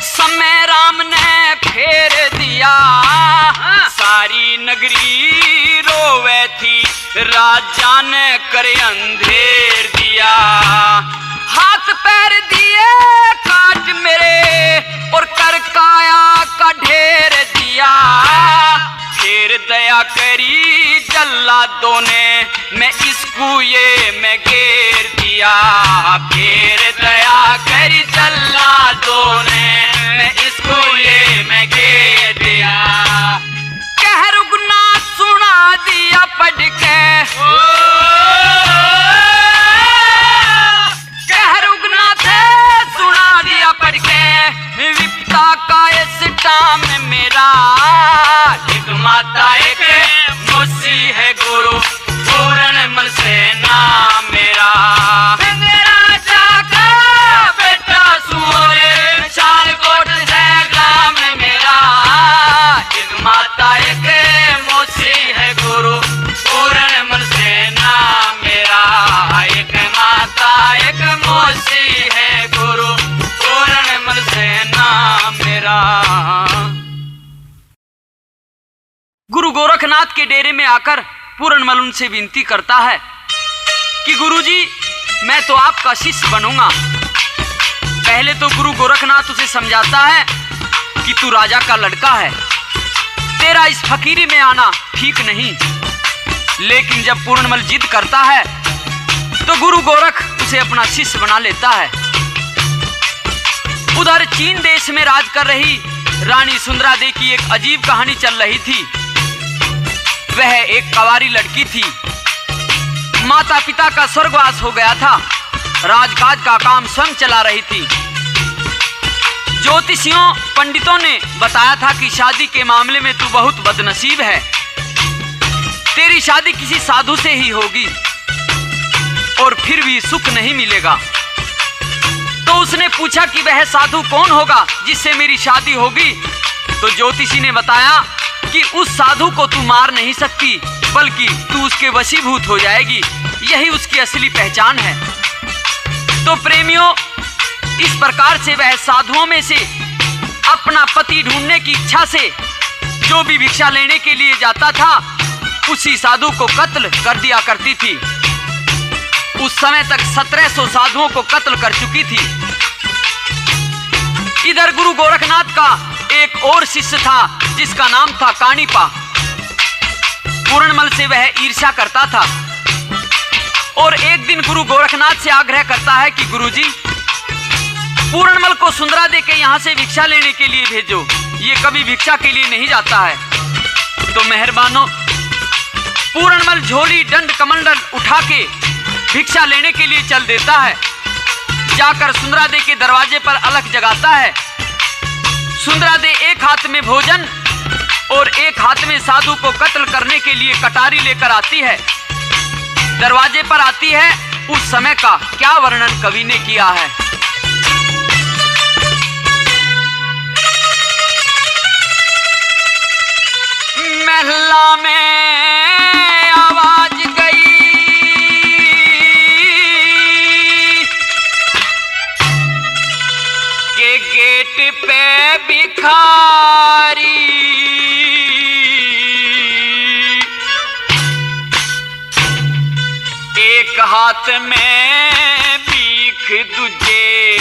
समय राम ने फेर दिया सारी नगरी रोवे थी राजा ने करे अंधेर दिया। हाथ पैर दिए काट मेरे और कर काया का ढेर दिया। फिर दया करी जल्लादों ने मैं इसको ये मैं घेर दिया। फिर दया करी जल्लादों ने मैं इसको ये मैं घेर दिया। कह रुगना सुना दिया पढ़ के, कह रुगना थे सुना दिया पढ़ के। विपता का इस टाम मेरा एक माता एक मोसी है गुरु पूर्ण मल से नाम मेरा। राजा का बेटा सुरे शालकोट से गाँव में मेरा एक माता एक मोसी है गुरु पूर्ण मल से नाम मेरा। एक माता एक मोसी है गुरु पूर्ण मल से नाम मेरा। गुरु गोरखनाथ के डेरे में आकर पूर्णमल उनसे विनती करता है कि गुरुजी मैं तो आपका शिष्य बनूंगा। पहले तो गुरु गोरखनाथ उसे समझाता है कि तू राजा का लड़का है, तेरा इस फकीरी में आना ठीक नहीं। लेकिन जब पूर्णमल जिद करता है तो गुरु गोरख उसे अपना शिष्य बना लेता है। उधर चीन देश में राज कर रही रानी सुंदरादेवी की एक अजीब कहानी चल रही थी। वह एक कवारी लड़की थी। माता पिता का स्वर्गवास हो गया था। राजकाज का काम स्वयं चला रही थी। ज्योतिषियों पंडितों ने बताया था कि शादी के मामले में तू बहुत बदनसीब है, तेरी शादी किसी साधु से ही होगी और फिर भी सुख नहीं मिलेगा। तो उसने पूछा कि वह साधु कौन होगा जिससे मेरी शादी होगी। तो ज्योतिषी ने बताया कि उस साधु को तू मार नहीं सकती, बल्कि तू उसके वशीभूत हो जाएगी, यही उसकी असली पहचान है। तो प्रेमियों, इस प्रकार से वह साधुओं में से अपना पति ढूंढने की इच्छा से जो भी भिक्षा लेने के लिए जाता था, उसी साधु को कत्ल कर दिया करती थी। उस समय तक 1700 साधुओं को कत्ल कर चुकी थी। इधर गुरु गोरखनाथ का एक और शिष्य था जिसका नाम था कानिपा। पूर्णमल से वह ईर्ष्या करता था और एक दिन गुरु गोरखनाथ से आग्रह करता है कि गुरुजी, पूर्णमल को सुंदरादेवी के यहाँ से भिक्षा लेने के लिए भेजो, ये कभी भिक्षा के लिए नहीं जाता है। तो मेहरबानो, पूर्णमल झोली दंड कमंडल उठा के भिक्षा लेने के लिए चल देता है। जाकर सुंदरादेवी के दरवाजे पर अलख जगाता है। सुंदरादेवी एक हाथ में भोजन और एक हाथ में साधु को कत्ल करने के लिए कटारी लेकर आती है। दरवाजे पर आती है। उस समय का क्या वर्णन कवि ने किया है। महला में आवाज गई, के गेट पे भिखारी, एक हाथ में भीख, दूजे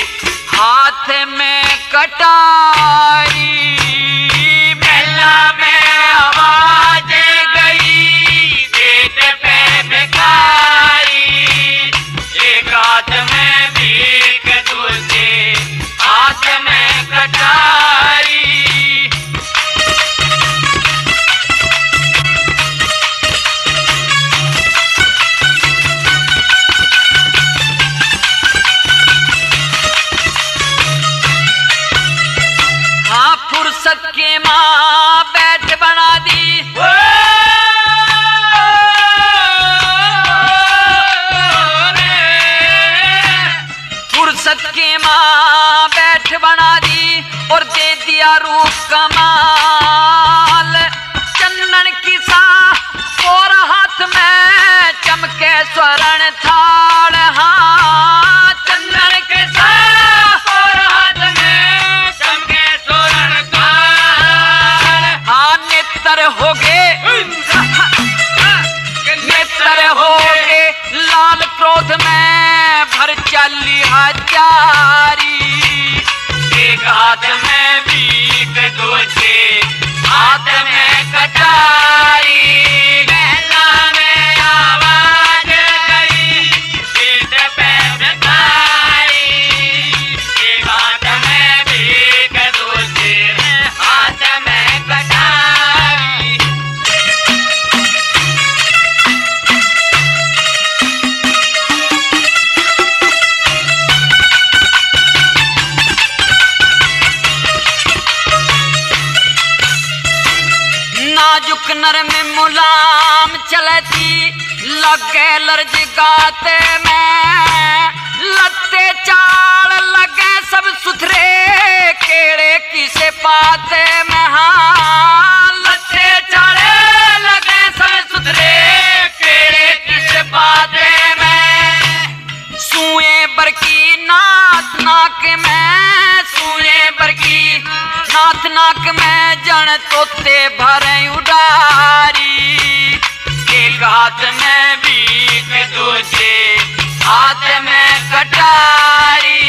हाथ में कटारी। महला में आवाज गई, गेट पे भिखारी, एक हाथ में भीख, दूसरे हाथ में कटारी। हाँ, फुर्सत के माँ बैठ बना दी, फुर्सत के माँ बैठ बना दी और दे दिया रूप कमाल। चंदन की सा और हाथ में चमके स्वर्ण थाल। हाँ, चंदन के साथ और हाथ में चमके स्वर्ण थाल। हाँ, नेत्र हो गए, नेत्र हो गए लाल, क्रोध में भर चली हजारी। एक हाथ में भीख, दूसरे हाथ में कटारी। महला में आवाज गई, गेट पे भिखारी, एक हाथ में भीख, दूसरे हाथ में कटारी। नाजुक नरम मुलाम चलती, लगे लर्ज गाते में, लत्ते चाल लगे सब सुथरे, केड़े किसे पाते में। हाँ, लत्ते चाले लगे सब सुथरे, केड़े किस पाते में। सुए बरकी नाथ नाक में, सुए बरकी नाथ नाक में, जन तोते भरे उडारी। एक हाथ में भीख, दूसरे हाथ में कटारी।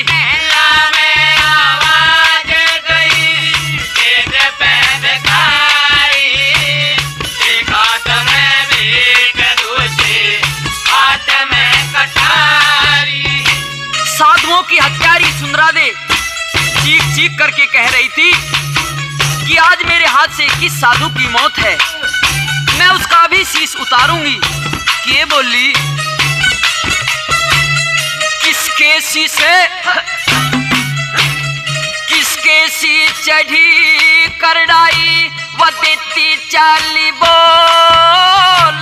महला में आवाज गई, गेट पे भिखारी, एक हाथ में भीख, दूसरे हाथ में कटारी। साधुओं की हत्यारी सुंदरादेवी चीख चीख करके कह रही थी कि आज मेरे हाथ से किस साधु की मौत है, मैं उसका भी शीश उतारूंगी। कि ये बोली किसके शीशे किसके शीश चढ़ी करड़ाई व देती चाली बोल,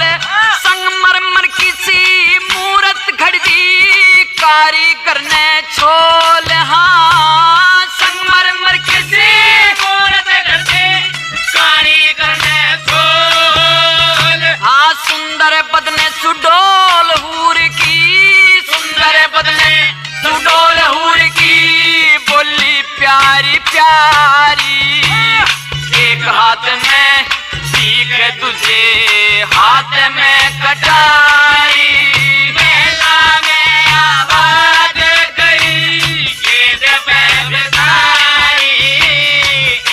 संगमरमर किसी मूरत घड़ती कारीगर ने छोल। हाँ संगमरमर किसी मूरत घड़ती कारीगर ने छोल। हाँ सुंदर बदने सुडोल हूर की, सुंदर बदने सुडोल हूर की, बोली प्यारी प्यारी। एक हाथ में सीख तुझे हाथ में कटारी, मेला में आवाज गई गीत पे भिखारी।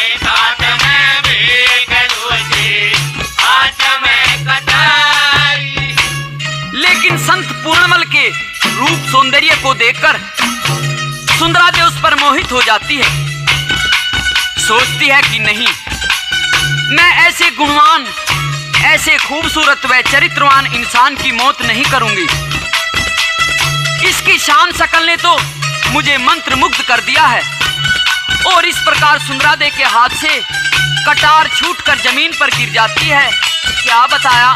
एक हाथ में भीख दूसरी हाथ में कटारी। लेकिन संत पूर्णमल के रूप सौंदर्य को देखकर सुंदरादेवी उस पर मोहित हो जाती है। सोचती है कि नहीं, मैं ऐसे गुणवान, ऐसे खूबसूरत व चरित्रवान इंसान की मौत नहीं करूंगी। इसकी शान शकल ने तो मुझे मंत्र मुग्ध कर दिया है। और इस प्रकार सुंदरादेवी के हाथ से कटार छूटकर जमीन पर गिर जाती है। क्या बताया?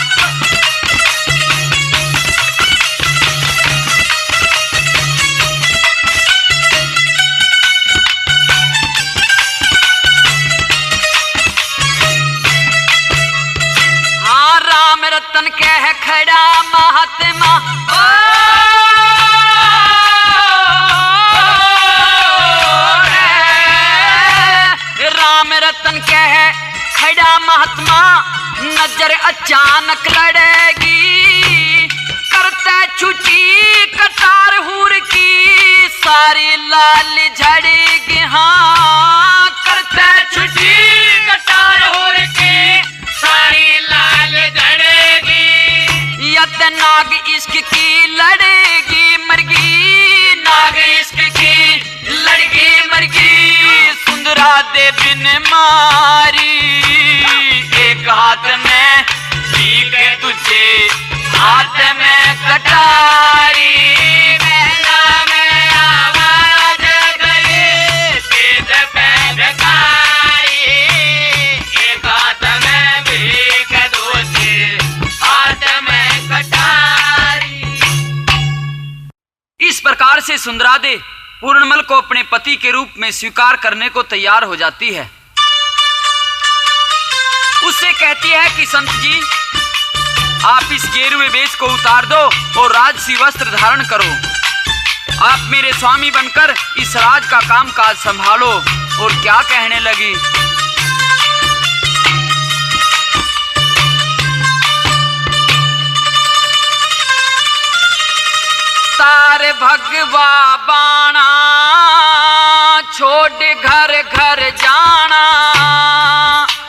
राम रतन कह खड़ा महात्मा, राम रतन कह खड़ा महात्मा, नजर अचानक लड़ेगी, करते छुची कटार हूर की, सारी लाल झड़ेगी। हाँ करते छुटी कटार हूर की, सारी लाल झड़ेगी। यत नाग इश्क की लड़ेगी मरगी, नाग इश्क की लड़की मरगी, सुंदरादेवी ने मारी। एक हाथ में सीख तुझे हाथ में कटारी, मेला में आवाज गई गीत पे भिखारी। एक हाथ में भीख दूसरी हाथ में कटारी। इस प्रकार से सुंदरादेवी पूर्णमल को अपने पति के रूप में स्वीकार करने को तैयार हो जाती है। उससे कहती है कि संत जी, आप इस गेरुए वेश को उतार दो और राजसी वस्त्र धारण करो। आप मेरे स्वामी बनकर इस राज का कामकाज संभालो। और क्या कहने लगी? तारे भगवा बाणा छोड़ घर घर जाना,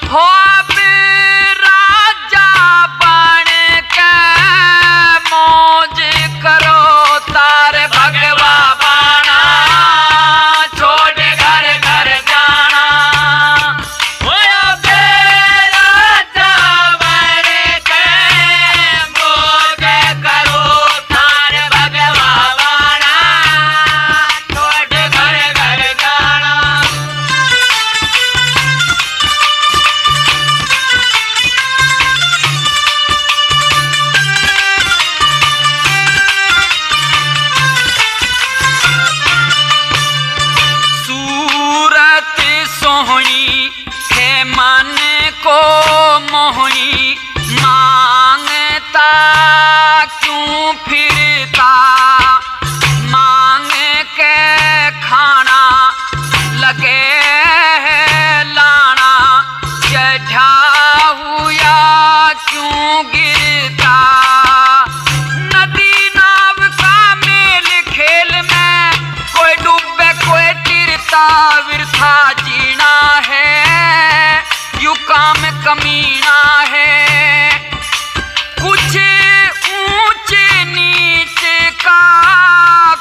हो अब राजा बन के मौज करो। तारे भगवा बाणा छोड़ घर घर जाना, हो अब राजा बन के मौज करो। तारे भगवा बाणा छोड़ घर घर जाना। सूरत सोहनी है मन को मोहनी, मांगता क्यों फिरता, मांग के खाना लगे है लाना, चढ़ा हुआ क्यों गिरता। नदी नाव का मेल खेल में कोई डूबे कोई टिरता, वृथा जीना है यू काम कमीना है। कुछ ऊंच नीच का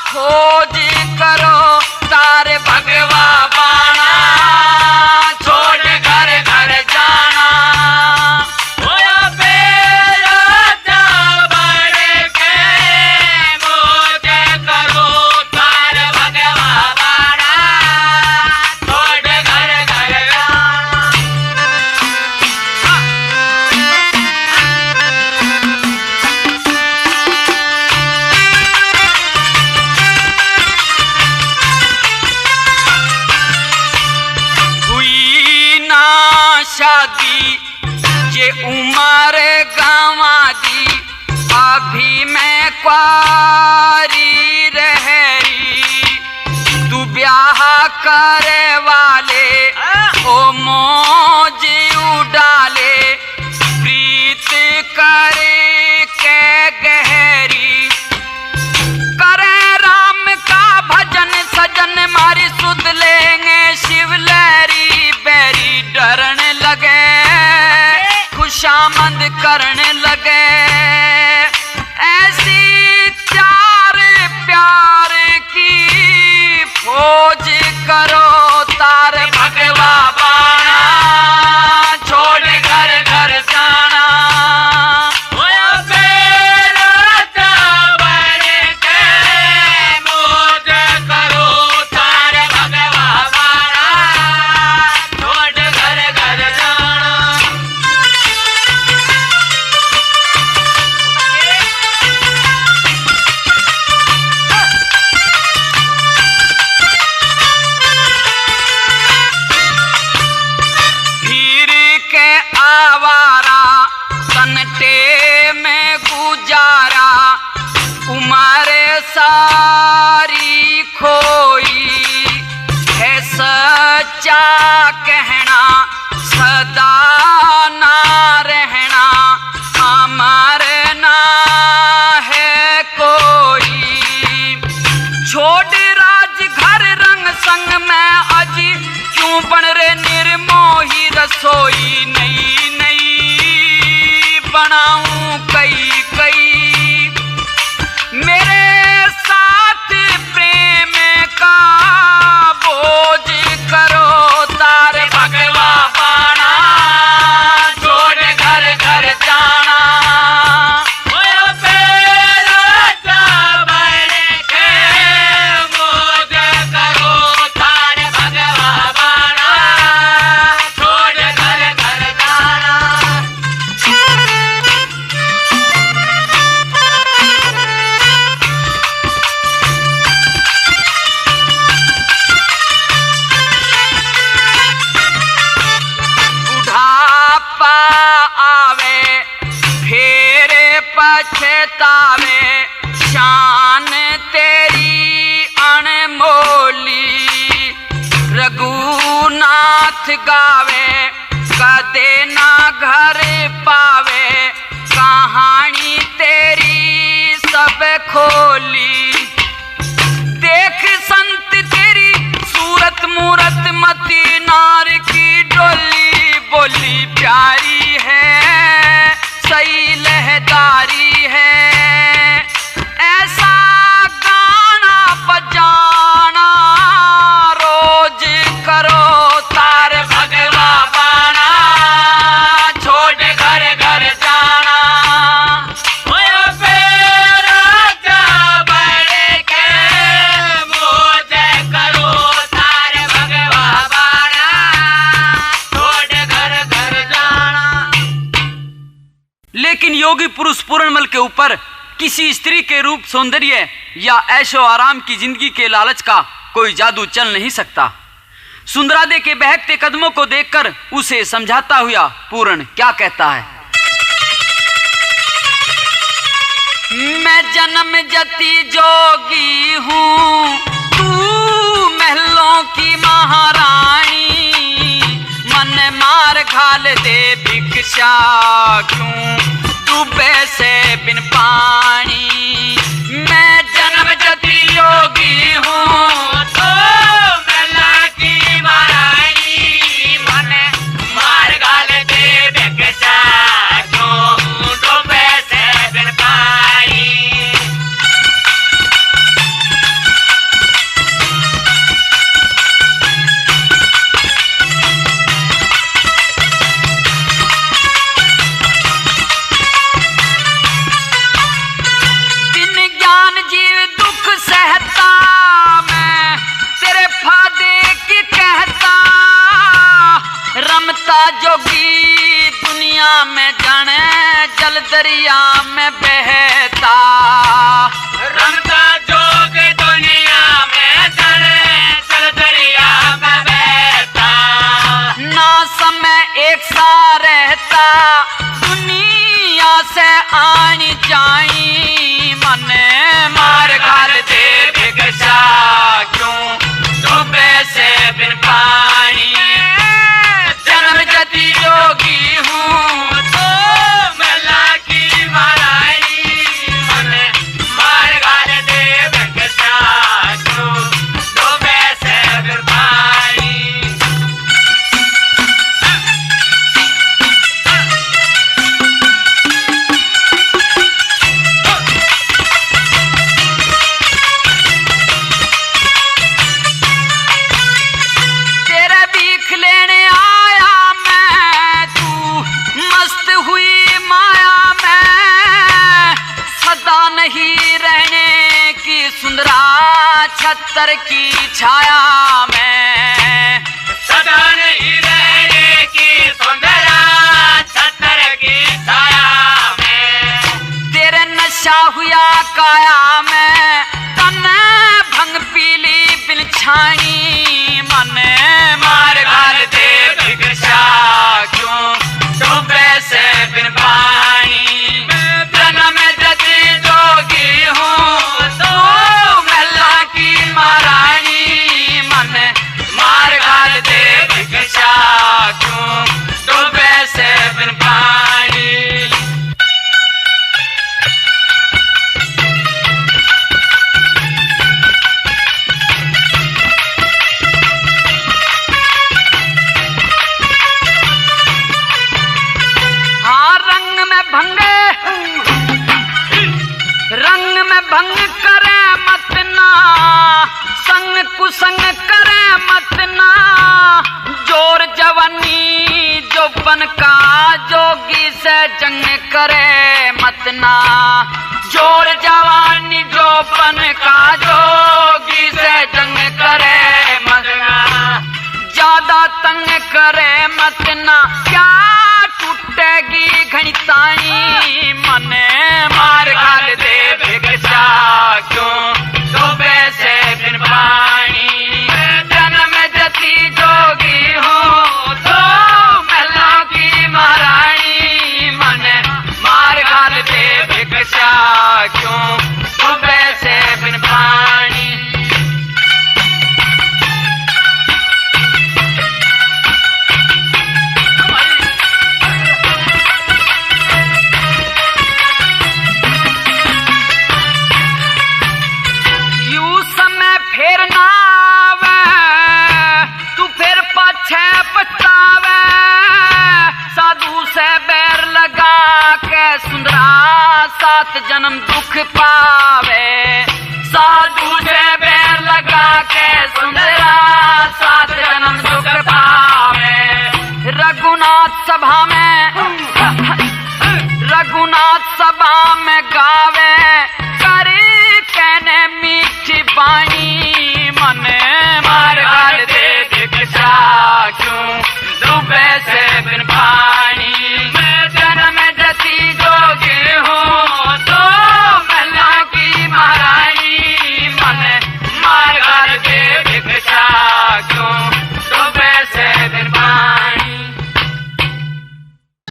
खोज करो। तारे भगवा बाणा छोड़ घर रहरी तू ब्याह करे वाले ओ मौज उडाले प्रीत करे के गहरी करे राम का भजन सजन मारी सुध लेंगे शिव लहरी बैरी डरन लगे खुशामद करने लगे ऐसी चार प्यार की फौज करो तार भगवा बाणा छोड़ घर घर जाना सारी खोई है सच्चा कहना सदा ना रहना अमर ना है कोई छोड़ राज घर रंग संग में अजी क्यों बन रे निर्मोही रसोई नई नई बनाऊं कई कई मेरे साथ प्रेम का बोझ करो तार भगवा बाणा छोड़ घर घर जाना पछतावे शान तेरी अनमोली रघुनाथ गावे कदे ना घर पावे कहानी तेरी सब खोली देख संत तेरी सूरत मूरत मती नार की डोली बोली प्यारी है सही लहदारी है ऐसा गाना बजाना रोज करो तार भगवा बाणा छोड़ घर घर जाना लेकिन योगी पुरुष पूर्णमल के ऊपर किसी स्त्री के रूप सौंदर्य या ऐशो आराम की जिंदगी के लालच का कोई जादू चल नहीं सकता। सुंदरादे के बहकते कदमों को देखकर उसे समझाता हुआ पूर्ण क्या कहता है। मैं जन्म जति जोगी हूँ तू महलों की महारानी मन मार घाल दे भिक्षा क्यों डूबे से बिन पानी मैं जन्म जति योगी हूँ तो महला की महारानी मन मार घाल दे भिक्षा क्यों डूबे से बिन पानी रमता जोगी दुनिया में जाने जल दरिया में बहता रमता जोगी दुनिया में जाने जल दरिया में बहता ना समय एक सा रहता दुनिया से आनी जाई मन घाल दे भिक्षा क्यों डूबे से बिन पानी। जन्म जति जोगी हूँ तो मला की महारानी मने मार घाल दे भिक्षा क्यों डूबे से बिन पानी। तेरे भीख लेने आया मैं तू मस्त हुई माया में सदा नहीं रहने की सुंदरा छतर की छाया में। सदा नहीं रहने की सुंदरा छतर की छाया में। तेरे नशा हुआ काया में तन भंग पीली बिन छानी मन मार घाल दे भिक्षा क्यों डूबे से बिन पानी। जन्म जति जोगी हूँ तो महला की महारानी मन मार घाल दे भिक्षा क्यों डूबे से बिन पानी। हाँ रंग में भंग करे मत ना संग कुसंग करे मत ना। जोर जवानी जोबन का जोगी से जंग करे मत ना। जोर जवानी जोबन का जोगी से जंग करे मत ना। ज्यादा तंग करे मत ना क्या टूटेगी घनिताई मन मार घाल दे भिक्षा क्यों डूबे से बिन पानी। जन्म जति जोगी हूँ तो महला की महारानी मन मार घाल दे भिक्षा क्यों डूबे से बिन पानी। यूं समय फेर ना आवे तू फिर पाछे पछतावे। साधु से बैर लगा के सुंदरा सात जन्म दुख पावे। साधु से बैर लगा के सुंदरा सात जन्म दुख पावे। रघुनाथ